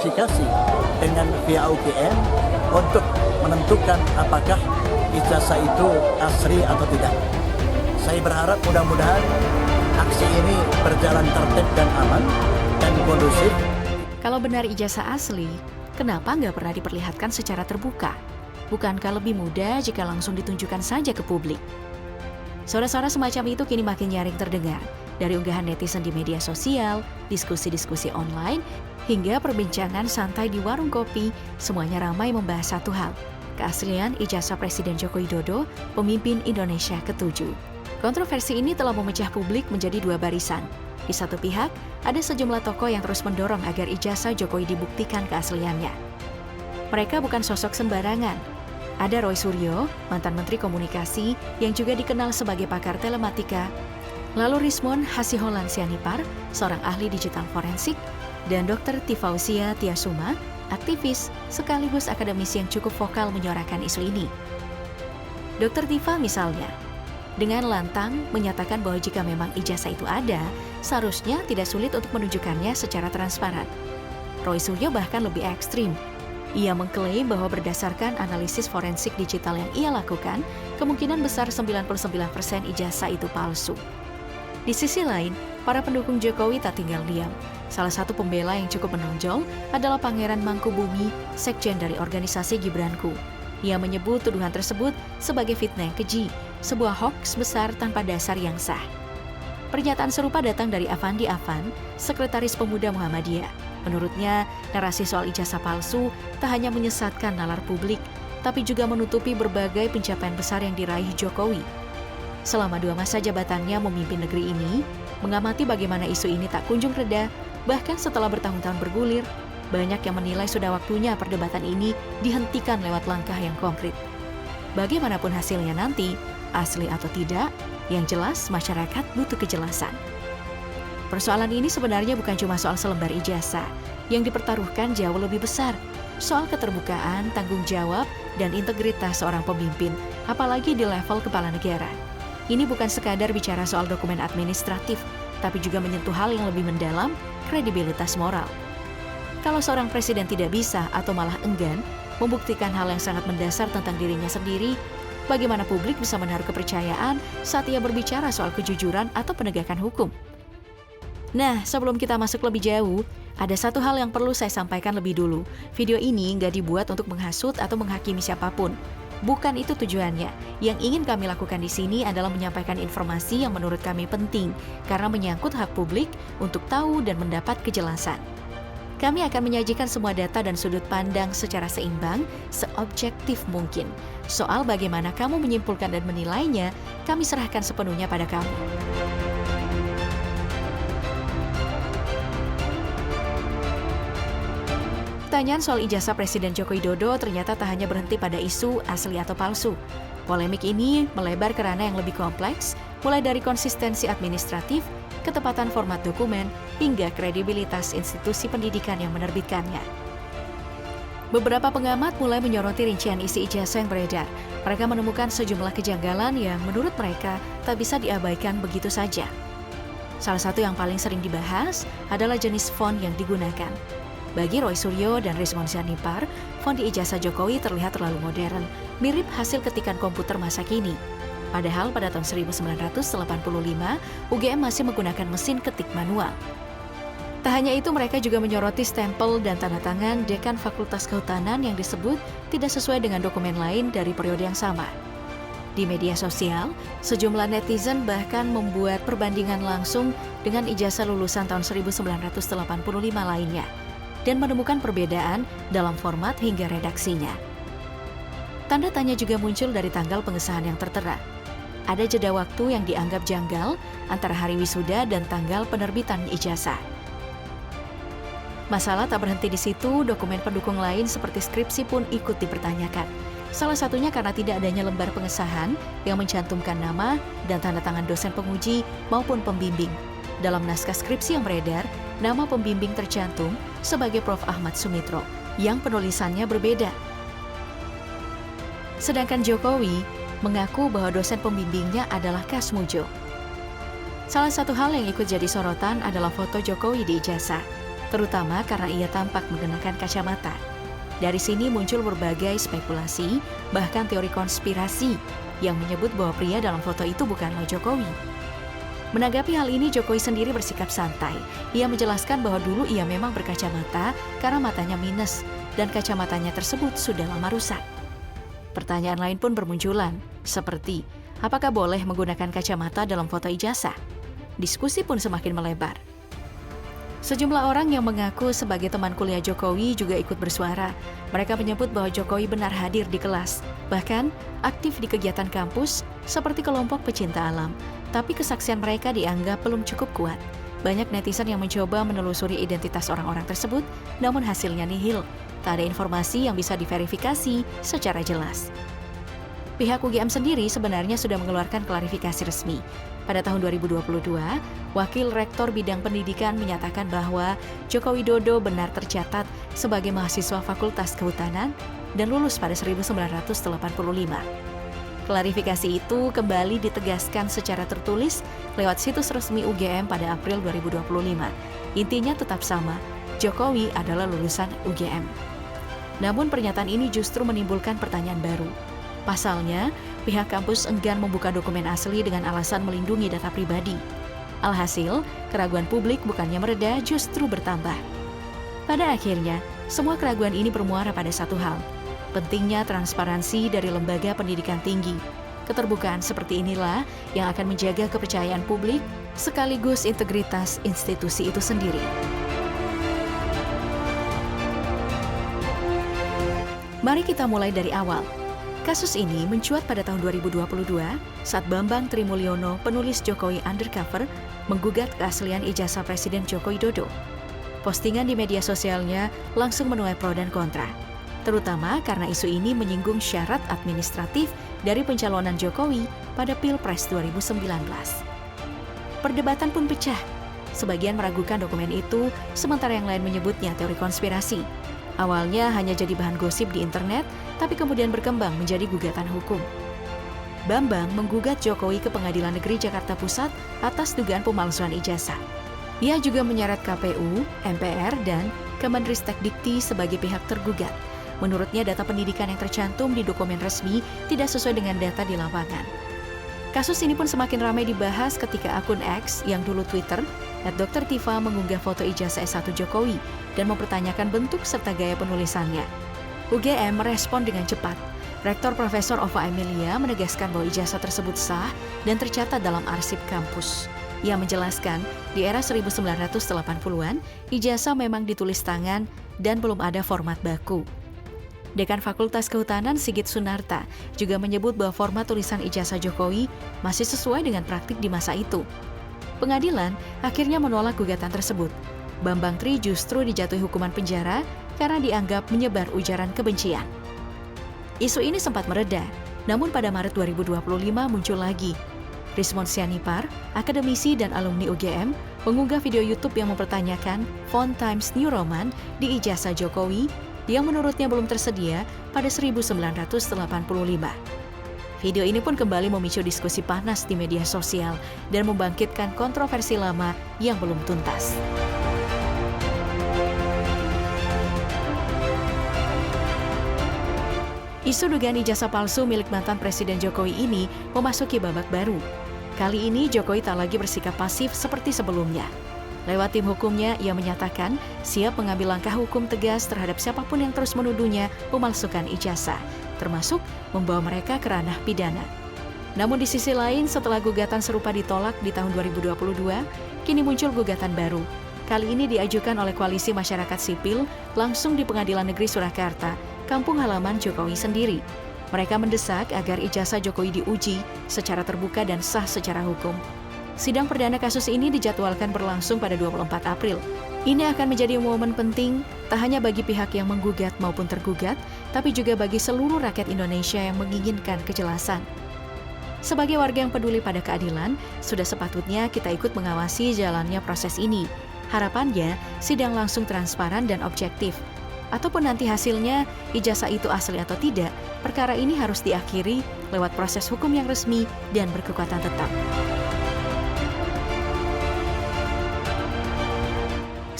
verifikasi dengan via UGM untuk menentukan apakah ijazah itu asli atau tidak. Saya berharap mudah-mudahan aksi ini berjalan tertib dan aman dan kondusif. Kalau benar ijazah asli, kenapa nggak pernah diperlihatkan secara terbuka? Bukankah lebih mudah jika langsung ditunjukkan saja ke publik? Suara-suara semacam itu kini makin nyaring terdengar, dari unggahan netizen di media sosial, diskusi-diskusi online, hingga perbincangan santai di warung kopi, semuanya ramai membahas satu hal, keaslian ijazah Presiden Joko Widodo, pemimpin Indonesia ke-7. Kontroversi ini telah memecah publik menjadi dua barisan. Di satu pihak, ada sejumlah tokoh yang terus mendorong agar ijazah Jokowi dibuktikan keasliannya. Mereka bukan sosok sembarangan. Ada Roy Suryo, mantan Menteri Komunikasi yang juga dikenal sebagai pakar telematika, lalu Rismon Hasiholan Sianipar, seorang ahli digital forensik, dan Dr. Tifausia Tiasuma, aktivis sekaligus akademisi yang cukup vokal menyuarakan isu ini. Dr. Tifa misalnya, dengan lantang menyatakan bahwa jika memang ijazah itu ada, seharusnya tidak sulit untuk menunjukkannya secara transparan. Roy Suryo bahkan lebih ekstrim. Ia mengklaim bahwa berdasarkan analisis forensik digital yang ia lakukan, kemungkinan besar 99% ijazah itu palsu. Di sisi lain, para pendukung Jokowi tak tinggal diam. Salah satu pembela yang cukup menonjol adalah Pangeran Mangkubumi, sekjen dari organisasi Gibranku. Ia menyebut tuduhan tersebut sebagai fitnah yang keji, sebuah hoaks besar tanpa dasar yang sah. Pernyataan serupa datang dari Afandi Afan, Sekretaris Pemuda Muhammadiyah. Menurutnya, narasi soal ijazah palsu tak hanya menyesatkan nalar publik, tapi juga menutupi berbagai pencapaian besar yang diraih Jokowi. Selama 2 masa jabatannya memimpin negeri ini, mengamati bagaimana isu ini tak kunjung reda, bahkan setelah bertahun-tahun bergulir, banyak yang menilai sudah waktunya perdebatan ini dihentikan lewat langkah yang konkret. Bagaimanapun hasilnya nanti, asli atau tidak, yang jelas masyarakat butuh kejelasan. Persoalan ini sebenarnya bukan cuma soal selembar ijazah, yang dipertaruhkan jauh lebih besar, soal keterbukaan, tanggung jawab, dan integritas seorang pemimpin, apalagi di level kepala negara. Ini bukan sekadar bicara soal dokumen administratif, tapi juga menyentuh hal yang lebih mendalam, kredibilitas moral. Kalau seorang presiden tidak bisa atau malah enggan membuktikan hal yang sangat mendasar tentang dirinya sendiri, bagaimana publik bisa menaruh kepercayaan saat ia berbicara soal kejujuran atau penegakan hukum? Nah, sebelum kita masuk lebih jauh, ada satu hal yang perlu saya sampaikan lebih dulu. Video ini nggak dibuat untuk menghasut atau menghakimi siapapun. Bukan itu tujuannya. Yang ingin kami lakukan di sini adalah menyampaikan informasi yang menurut kami penting, karena menyangkut hak publik untuk tahu dan mendapat kejelasan. Kami akan menyajikan semua data dan sudut pandang secara seimbang, seobjektif mungkin. Soal bagaimana kamu menyimpulkan dan menilainya, kami serahkan sepenuhnya pada kamu. Pertanyaan soal ijazah Presiden Joko Widodo ternyata tak hanya berhenti pada isu asli atau palsu. Polemik ini melebar ke ranah yang lebih kompleks, mulai dari konsistensi administratif, ketepatan format dokumen, hingga kredibilitas institusi pendidikan yang menerbitkannya. Beberapa pengamat mulai menyoroti rincian isi ijazah yang beredar. Mereka menemukan sejumlah kejanggalan yang menurut mereka tak bisa diabaikan begitu saja. Salah satu yang paling sering dibahas adalah jenis font yang digunakan. Bagi Roy Suryo dan Rismon Sianipar, font di ijazah Jokowi terlihat terlalu modern, mirip hasil ketikan komputer masa kini. Padahal pada tahun 1985, UGM masih menggunakan mesin ketik manual. Tak hanya itu, mereka juga menyoroti stempel dan tanda tangan Dekan Fakultas Kehutanan yang disebut tidak sesuai dengan dokumen lain dari periode yang sama. Di media sosial, sejumlah netizen bahkan membuat perbandingan langsung dengan ijazah lulusan tahun 1985 lainnya, dan menemukan perbedaan dalam format hingga redaksinya. Tanda tanya juga muncul dari tanggal pengesahan yang tertera. Ada jeda waktu yang dianggap janggal antara hari wisuda dan tanggal penerbitan ijazah. Masalah tak berhenti di situ, dokumen pendukung lain seperti skripsi pun ikut dipertanyakan. Salah satunya karena tidak adanya lembar pengesahan yang mencantumkan nama dan tanda tangan dosen penguji maupun pembimbing. Dalam naskah skripsi yang beredar, nama pembimbing tercantum sebagai Prof. Ahmad Sumitro, yang penulisannya berbeda. Sedangkan Jokowi mengaku bahwa dosen pembimbingnya adalah Kasmujo. Salah satu hal yang ikut jadi sorotan adalah foto Jokowi di ijazah. terutama karena ia tampak menggunakan kacamata. Dari sini muncul berbagai spekulasi, bahkan teori konspirasi yang menyebut bahwa pria dalam foto itu bukanlah Jokowi. Menanggapi hal ini, Jokowi sendiri bersikap santai. Ia menjelaskan bahwa dulu ia memang berkacamata karena matanya minus dan kacamatanya tersebut sudah lama rusak. Pertanyaan lain pun bermunculan, seperti apakah boleh menggunakan kacamata dalam foto ijazah? Diskusi pun semakin melebar. Sejumlah orang yang mengaku sebagai teman kuliah Jokowi juga ikut bersuara. Mereka menyebut bahwa Jokowi benar hadir di kelas, bahkan aktif di kegiatan kampus seperti kelompok pecinta alam. Tapi kesaksian mereka dianggap belum cukup kuat. Banyak netizen yang mencoba menelusuri identitas orang-orang tersebut, namun hasilnya nihil. Tak ada informasi yang bisa diverifikasi secara jelas. Pihak UGM sendiri sebenarnya sudah mengeluarkan klarifikasi resmi. Pada tahun 2022, Wakil Rektor Bidang Pendidikan menyatakan bahwa Joko Widodo benar tercatat sebagai mahasiswa Fakultas Kehutanan dan lulus pada 1985. Klarifikasi itu kembali ditegaskan secara tertulis lewat situs resmi UGM pada April 2025. Intinya tetap sama, Jokowi adalah lulusan UGM. Namun pernyataan ini justru menimbulkan pertanyaan baru. Pasalnya, pihak kampus enggan membuka dokumen asli dengan alasan melindungi data pribadi. Alhasil, keraguan publik bukannya mereda, justru bertambah. Pada akhirnya, semua keraguan ini bermuara pada satu hal, pentingnya transparansi dari lembaga pendidikan tinggi. Keterbukaan seperti inilah yang akan menjaga kepercayaan publik sekaligus integritas institusi itu sendiri. Mari kita mulai dari awal. Kasus ini mencuat pada tahun 2022 saat Bambang Trimulyono, penulis Jokowi Undercover, menggugat keaslian ijazah Presiden Joko Widodo. Postingan di media sosialnya langsung menuai pro dan kontra, terutama karena isu ini menyinggung syarat administratif dari pencalonan Jokowi pada Pilpres 2019. Perdebatan pun pecah. Sebagian meragukan dokumen itu, sementara yang lain menyebutnya teori konspirasi. Awalnya hanya jadi bahan gosip di internet, tapi kemudian berkembang menjadi gugatan hukum. Bambang menggugat Jokowi ke Pengadilan Negeri Jakarta Pusat atas dugaan pemalsuan ijazah. Ia juga menyeret KPU, MPR, dan Kemendristekdikti sebagai pihak tergugat. Menurutnya data pendidikan yang tercantum di dokumen resmi tidak sesuai dengan data di lapangan. Kasus ini pun semakin ramai dibahas ketika akun X yang dulu Twitter, @Dr. Tifa mengunggah foto ijazah S1 Jokowi dan mempertanyakan bentuk serta gaya penulisannya. UGM merespon dengan cepat. Rektor Profesor Ova Emilia menegaskan bahwa ijazah tersebut sah dan tercatat dalam arsip kampus. Ia menjelaskan, di era 1980-an, ijazah memang ditulis tangan dan belum ada format baku. Dekan Fakultas Kehutanan Sigit Sunarta juga menyebut bahwa format tulisan ijazah Jokowi masih sesuai dengan praktik di masa itu. Pengadilan akhirnya menolak gugatan tersebut. Bambang Tri justru dijatuhi hukuman penjara karena dianggap menyebar ujaran kebencian. Isu ini sempat mereda, namun pada Maret 2025 muncul lagi. Rismond Sianipar, akademisi dan alumni UGM, mengunggah video YouTube yang mempertanyakan font Times New Roman di ijazah Jokowi yang menurutnya belum tersedia pada 1985. Video ini pun kembali memicu diskusi panas di media sosial dan membangkitkan kontroversi lama yang belum tuntas. Isu dugaan ijazah palsu milik mantan Presiden Jokowi ini memasuki babak baru. Kali ini Jokowi tak lagi bersikap pasif seperti sebelumnya. Lewat tim hukumnya, ia menyatakan siap mengambil langkah hukum tegas terhadap siapapun yang terus menuduhnya memalsukan ijazah, termasuk membawa mereka ke ranah pidana. Namun di sisi lain, setelah gugatan serupa ditolak di tahun 2022, kini muncul gugatan baru. Kali ini diajukan oleh Koalisi Masyarakat Sipil langsung di Pengadilan Negeri Surakarta, kampung halaman Jokowi sendiri. Mereka mendesak agar ijazah Jokowi diuji secara terbuka dan sah secara hukum. Sidang perdana kasus ini dijadwalkan berlangsung pada 24 April. Ini akan menjadi momen penting tak hanya bagi pihak yang menggugat maupun tergugat, tapi juga bagi seluruh rakyat Indonesia yang menginginkan kejelasan. Sebagai warga yang peduli pada keadilan, sudah sepatutnya kita ikut mengawasi jalannya proses ini. Harapannya, sidang langsung transparan dan objektif. Ataupun nanti hasilnya, ijazah itu asli atau tidak, perkara ini harus diakhiri lewat proses hukum yang resmi dan berkekuatan tetap.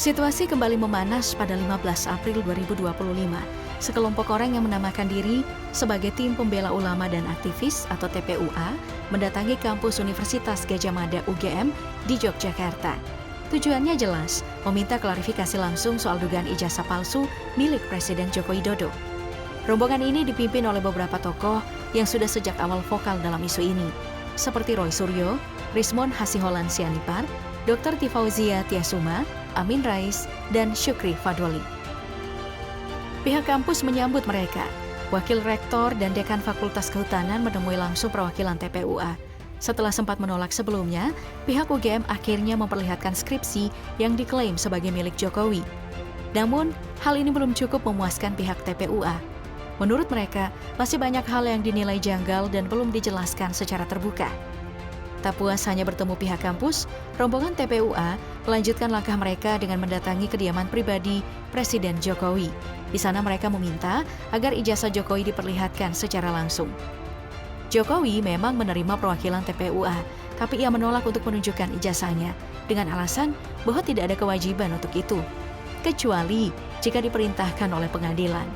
Situasi kembali memanas pada 15 April 2025. Sekelompok orang yang menamakan diri sebagai Tim Pembela Ulama dan Aktivis atau TPUA mendatangi kampus Universitas Gadjah Mada UGM di Yogyakarta. Tujuannya jelas, meminta klarifikasi langsung soal dugaan ijazah palsu milik Presiden Joko Widodo. Rombongan ini dipimpin oleh beberapa tokoh yang sudah sejak awal vokal dalam isu ini, seperti Roy Suryo, Rismon Hasiholan Sianipar, Dr. Tifauzia Tiasuma, Amin Rais, dan Syukri Fadwali. Pihak kampus menyambut mereka. Wakil Rektor dan Dekan Fakultas Kehutanan menemui langsung perwakilan TPUA. Setelah sempat menolak sebelumnya, pihak UGM akhirnya memperlihatkan skripsi yang diklaim sebagai milik Jokowi. Namun, hal ini belum cukup memuaskan pihak TPUA. Menurut mereka, masih banyak hal yang dinilai janggal dan belum dijelaskan secara terbuka. Tak puas hanya bertemu pihak kampus, rombongan TPUA melanjutkan langkah mereka dengan mendatangi kediaman pribadi Presiden Jokowi. Di sana mereka meminta agar ijazah Jokowi diperlihatkan secara langsung. Jokowi memang menerima perwakilan TPUA, tapi ia menolak untuk menunjukkan ijazahnya dengan alasan bahwa tidak ada kewajiban untuk itu, kecuali jika diperintahkan oleh pengadilan.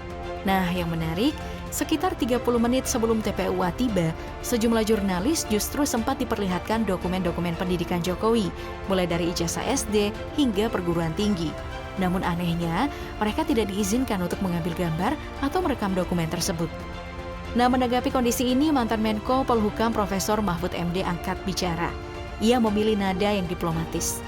Nah, yang menarik, sekitar 30 menit sebelum TPUA tiba, sejumlah jurnalis justru sempat diperlihatkan dokumen-dokumen pendidikan Jokowi, mulai dari ijazah SD hingga perguruan tinggi. Namun anehnya, mereka tidak diizinkan untuk mengambil gambar atau merekam dokumen tersebut. Nah, menanggapi kondisi ini, mantan Menko Polhukam Profesor Mahfud MD angkat bicara. Ia memilih nada yang diplomatis.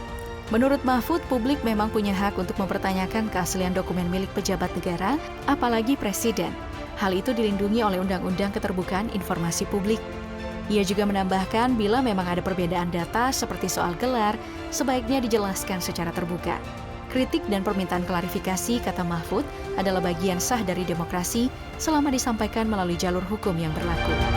Menurut Mahfud, publik memang punya hak untuk mempertanyakan keaslian dokumen milik pejabat negara, apalagi presiden. Hal itu dilindungi oleh Undang-Undang Keterbukaan Informasi Publik. Ia juga menambahkan bila memang ada perbedaan data seperti soal gelar, sebaiknya dijelaskan secara terbuka. Kritik dan permintaan klarifikasi, kata Mahfud, adalah bagian sah dari demokrasi selama disampaikan melalui jalur hukum yang berlaku.